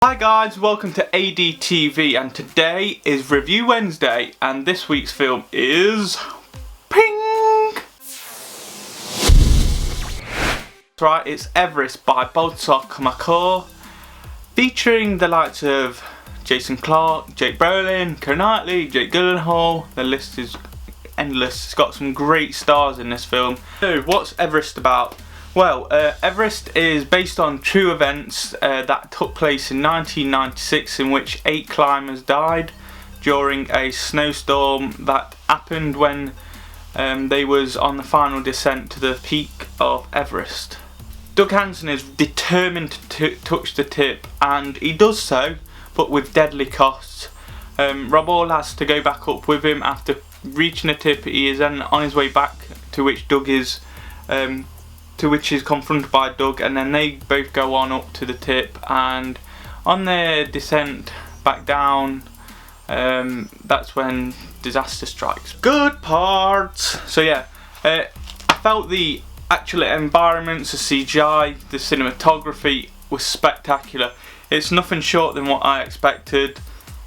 Hi guys, welcome to Adtv, and today is Review Wednesday, and this week's film is Ping! That's right, it's Everest by Bodzok Makor, featuring the likes of Jason Clarke, Jake Brolin, Keira Knightley, Jake Gyllenhaal. The list is endless. It's got some great stars in this film. So what's Everest about? Well, Everest is based on true events that took place in 1996, in which 8 climbers died during a snowstorm that happened when they was on the final descent to the peak of Everest. Doug Hansen is determined to touch the tip, and he does so, but with deadly costs. Rob Hall has to go back up with him after reaching the tip. He is then on his way back, to which he's confronted by Doug, and then they both go on up to the tip, and on their descent back down, that's when disaster strikes. Good parts! So yeah, I felt the actual environments, the CGI, the cinematography was spectacular. It's nothing short than what I expected,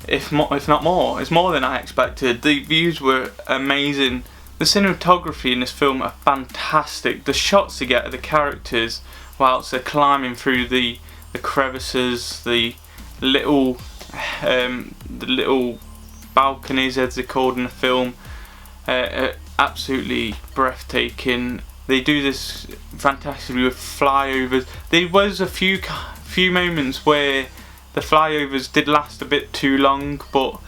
if not more. It's more than I expected. The views were amazing. The cinematography in this film are fantastic. The shots you get of the characters whilst they're climbing through the crevices, the little balconies, as they're called in the film, are absolutely breathtaking. They do this fantastically with flyovers. There was a few moments where the flyovers did last a bit too long, but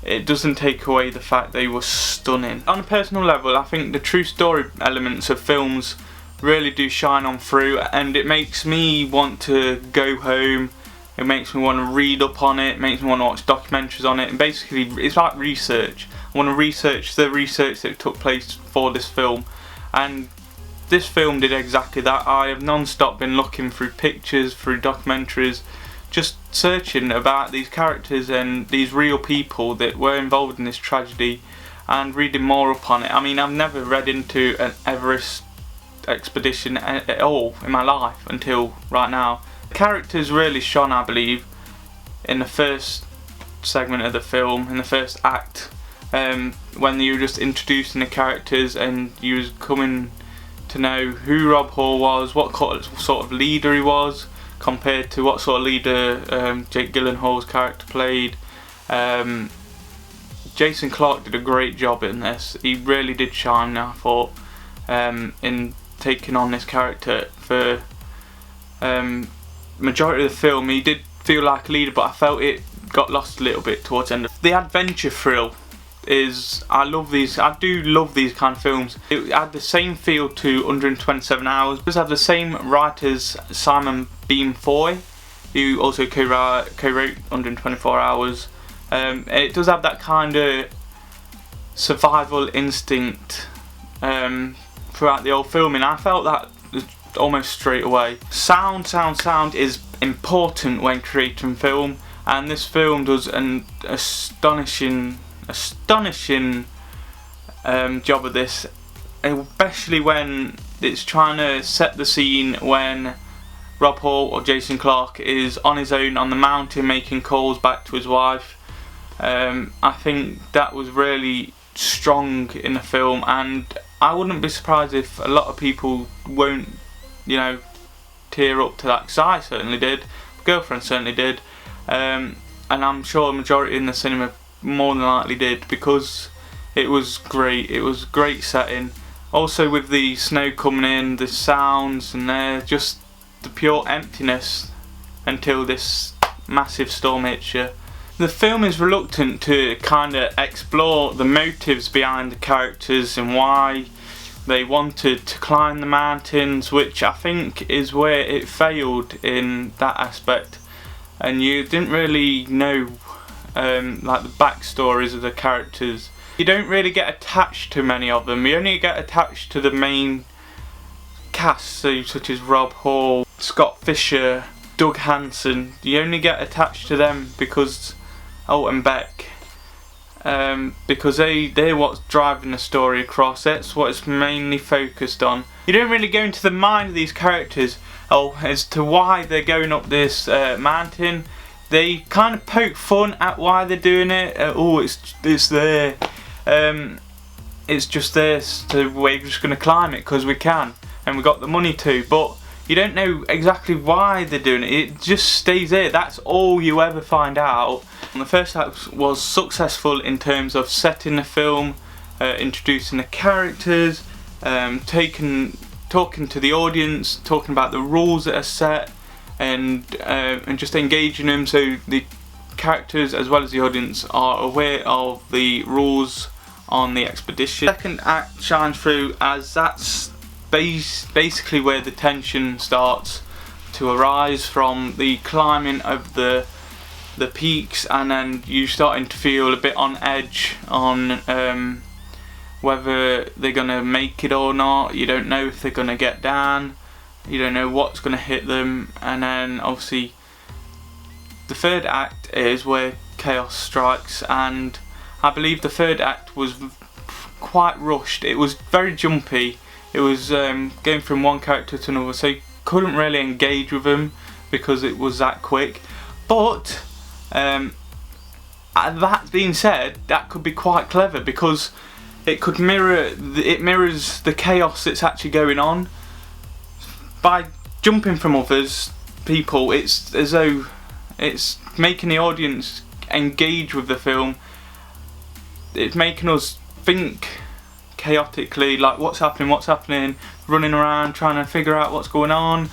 it doesn't take away the fact they were stunning. On a personal level, I think the true story elements of films really do shine on through, and it makes me want to go home. It makes me want to read up on it. It makes me want to watch documentaries on it. And basically, it's like research. I want to research the research that took place for this film, and this film did exactly that. I have non-stop been looking through pictures, through documentaries, just searching about these characters and these real people that were involved in this tragedy, and reading more up on it. I mean, I've never read into an Everest expedition at all in my life until right now. The characters really shone, I believe, in the first segment of the film, in the first act, when you were just introducing the characters and you was coming to know who Rob Hall was, what sort of leader he was, compared to what sort of leader Jake Gyllenhaal's character played. Jason Clarke did a great job in this. He really did shine, I thought, in taking on this character for majority of the film. He did feel like a leader, but I felt it got lost a little bit towards the end. The adventure thrill is, I do love these kind of films. It had the same feel to 127 Hours. It does have the same writers, Simon Beam Foy, who also co-wrote 124 Hours. It does have that kind of survival instinct throughout the whole film, and I felt that almost straight away. Sound is important when creating film, and this film does an astonishing job of this, especially when it's trying to set the scene when Rob Hall, or Jason Clarke, is on his own on the mountain making calls back to his wife. I think that was really strong in the film, and I wouldn't be surprised if a lot of people won't, tear up to that, because I certainly did, my girlfriend certainly did, and I'm sure a majority in the cinema more than likely did, because it was great. It was a great setting. Also, with the snow coming in, the sounds, and just the pure emptiness until this massive storm hits you. The film is reluctant to kind of explore the motives behind the characters and why they wanted to climb the mountains, which I think is where it failed in that aspect. And you didn't really know like the backstories of the characters. You don't really get attached to many of them. You only get attached to the main cast, such as Rob Hall, Scott Fisher, Doug Hansen. You only get attached to them because and Beck, because they're what's driving the story across. That's what it's mainly focused on. You don't really go into the mind of these characters as to why they're going up this mountain. they kind of poke fun at why they're doing it. Oh, it's there. It's just this, so we're just going to climb it because we can, and we got the money to. But you don't know exactly why they're doing it. It just stays there. That's all you ever find out. And the first act was successful in terms of setting the film, introducing the characters, talking to the audience, talking about the rules that are set, and just engaging them so the characters as well as the audience are aware of the rules on the expedition. The second act shines through as that's basically where the tension starts to arise from the climbing of the peaks, and then you starting to feel a bit on edge on whether they're gonna make it or not. You don't know if they're gonna get down, you don't know what's gonna hit them. And then obviously the third act is where chaos strikes, and I believe the third act was quite rushed. It was very jumpy. It was going from one character to another, so you couldn't really engage with them because it was that quick. But that being said, that could be quite clever because it mirrors the chaos that's actually going on. By jumping from people, it's as though it's making the audience engage with the film. It's making us think chaotically, like what's happening, running around trying to figure out what's going on,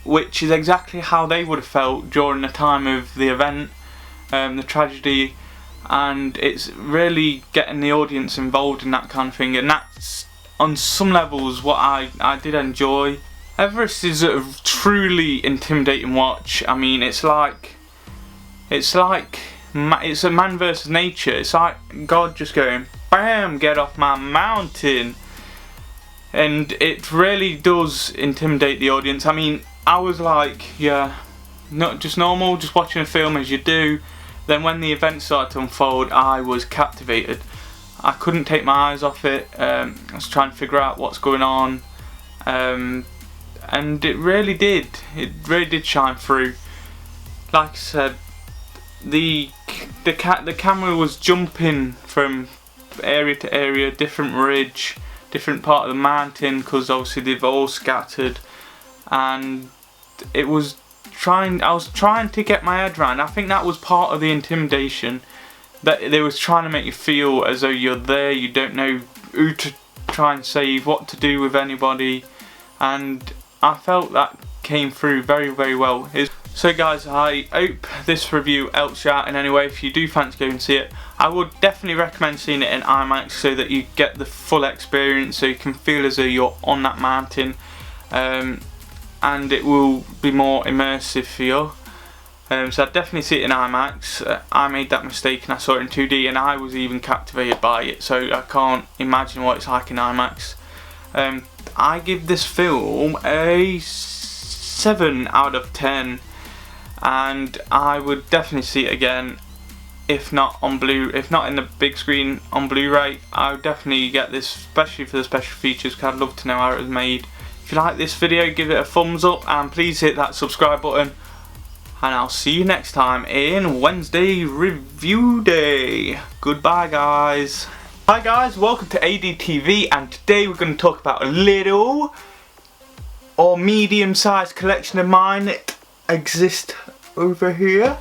which is exactly how they would have felt during the time of the event, the tragedy. And it's really getting the audience involved in that kind of thing, and that's on some levels what I did enjoy. Everest is a truly intimidating watch. I mean, it's a man versus nature. It's like God just going, bam, get off my mountain. And it really does intimidate the audience. I mean, I was like, yeah, not just normal, just watching a film as you do. Then when the event started to unfold, I was captivated. I couldn't take my eyes off it. I was trying to figure out what's going on. And it really did shine through. Like I said, the camera was jumping from area to area, different ridge, different part of the mountain, because obviously they've all scattered, and I was trying to get my head around. I think that was part of the intimidation, that they was trying to make you feel as though you're there, you don't know who to try and save, what to do with anybody, and I felt that came through very, very well. So guys, I hope this review helps you out in any way. If you do fancy going and see it, I would definitely recommend seeing it in IMAX so that you get the full experience, so you can feel as though you're on that mountain, and it will be more immersive for you. So I'd definitely see it in IMAX. I made that mistake and I saw it in 2D, and I was even captivated by it, so I can't imagine what it's like in IMAX. I give this film a 7 out of 10. And I would definitely see it again, if not in the big screen on Blu-ray. I would definitely get this, especially for the special features, because I'd love to know how it was made. If you like this video, give it a thumbs up, and please hit that subscribe button. And I'll see you next time in Wednesday Review Day. Goodbye guys. Hi guys, welcome to Adtv, and today we're going to talk about a little or medium-sized collection of mine that exist over here.